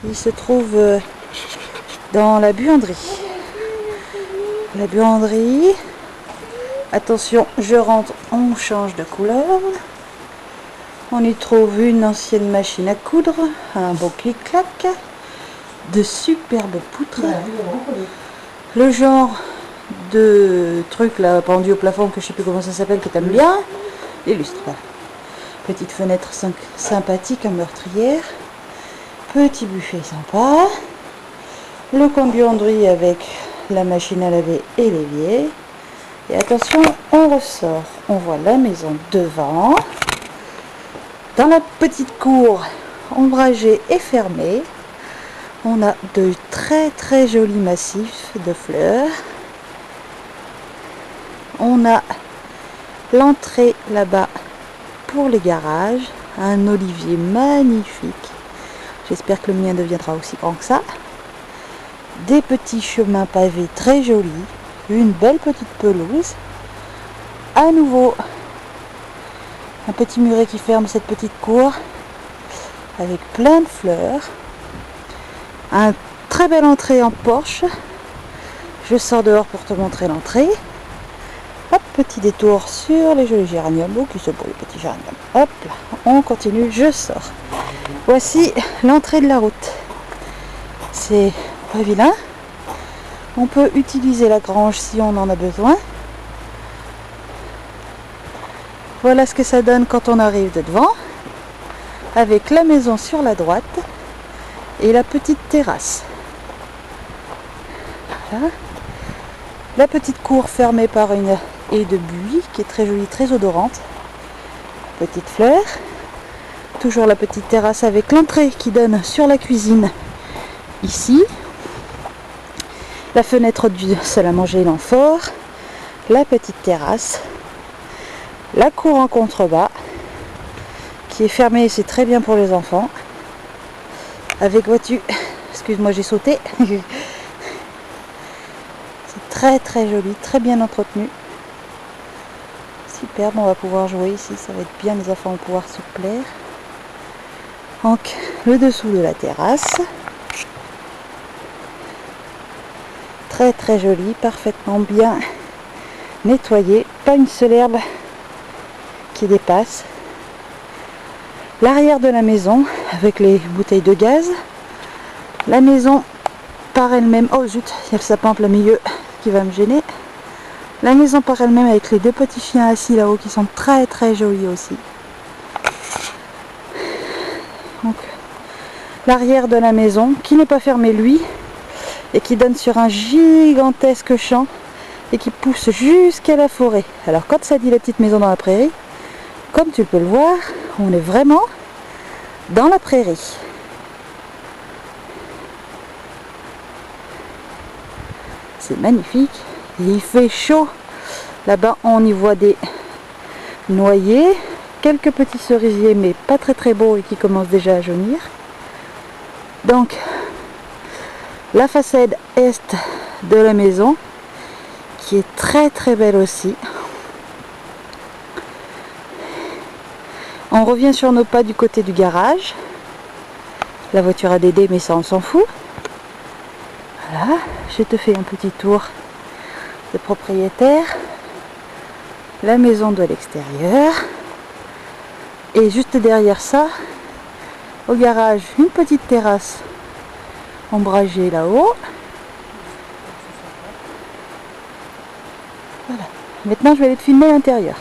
Il se trouve dans la buanderie. La buanderie. Attention, je rentre, on change de couleur. On y trouve une ancienne machine à coudre, un beau clic-clac, de superbes poutres. Le genre de truc là pendu au plafond que je sais plus comment ça s'appelle, que tu aimes bien. Les lustres, voilà. Petite fenêtre sympathique en meurtrière. Petit buffet sympa. Le coin de buanderie avec la machine à laver et l'évier. Et attention, on ressort. On voit la maison devant. Dans la petite cour, ombragée et fermée, on a de très très jolis massifs de fleurs. On a l'entrée là-bas pour les garages, un olivier magnifique. J'espère que le mien deviendra aussi grand que ça. Des petits chemins pavés très jolis, une belle petite pelouse. À nouveau, un petit muret qui ferme cette petite cour avec plein de fleurs. Un très belle entrée en porche. Je sors dehors pour te montrer l'entrée. Hop, petit détour sur les jolis géraniums. Oh, qui sont beaux les petits géraniums. Hop là, on continue, je sors. Voici l'entrée de la route. C'est pas vilain. On peut utiliser la grange si on en a besoin. Voilà ce que ça donne quand on arrive de devant. Avec la maison sur la droite et la petite terrasse. Voilà. La petite cour fermée par une haie de buis qui est très jolie, très odorante. Petite fleur. Toujours la petite terrasse avec l'entrée qui donne sur la cuisine. Ici. La fenêtre du salle à manger, l'amphore. La petite terrasse. La cour en contrebas qui est fermée et c'est très bien pour les enfants. Avec, vois-tu, excuse-moi j'ai sauté. C'est très très joli, très bien entretenu. Superbe, on va pouvoir jouer ici, ça va être bien, les enfants vont pouvoir se plaire. Donc le dessous de la terrasse. Très très joli, parfaitement bien nettoyé, pas une seule herbe qui dépasse. L'arrière de la maison avec les bouteilles de gaz. La maison par elle-même, oh zut, il y a le sapin en plein milieu qui va me gêner. La maison par elle-même avec les deux petits chiens assis là-haut qui sont très très jolis aussi. Donc l'arrière de la maison qui n'est pas fermé lui et qui donne sur un gigantesque champ et qui pousse jusqu'à la forêt. Alors quand ça dit la petite maison dans la prairie, comme tu peux le voir, on est vraiment dans la prairie. C'est magnifique. Il fait chaud. Là-bas, on y voit des noyers, quelques petits cerisiers, mais pas très très beaux et qui commencent déjà à jaunir. Donc, la façade est de la maison, qui est très très belle aussi. On revient sur nos pas du côté du garage. La voiture a Dédé, mais ça on s'en fout. Voilà, je te fais un petit tour de propriétaire. La maison de l'extérieur. Et juste derrière ça, au garage, une petite terrasse ombragée là-haut. Voilà. Maintenant je vais aller te filmer l'intérieur.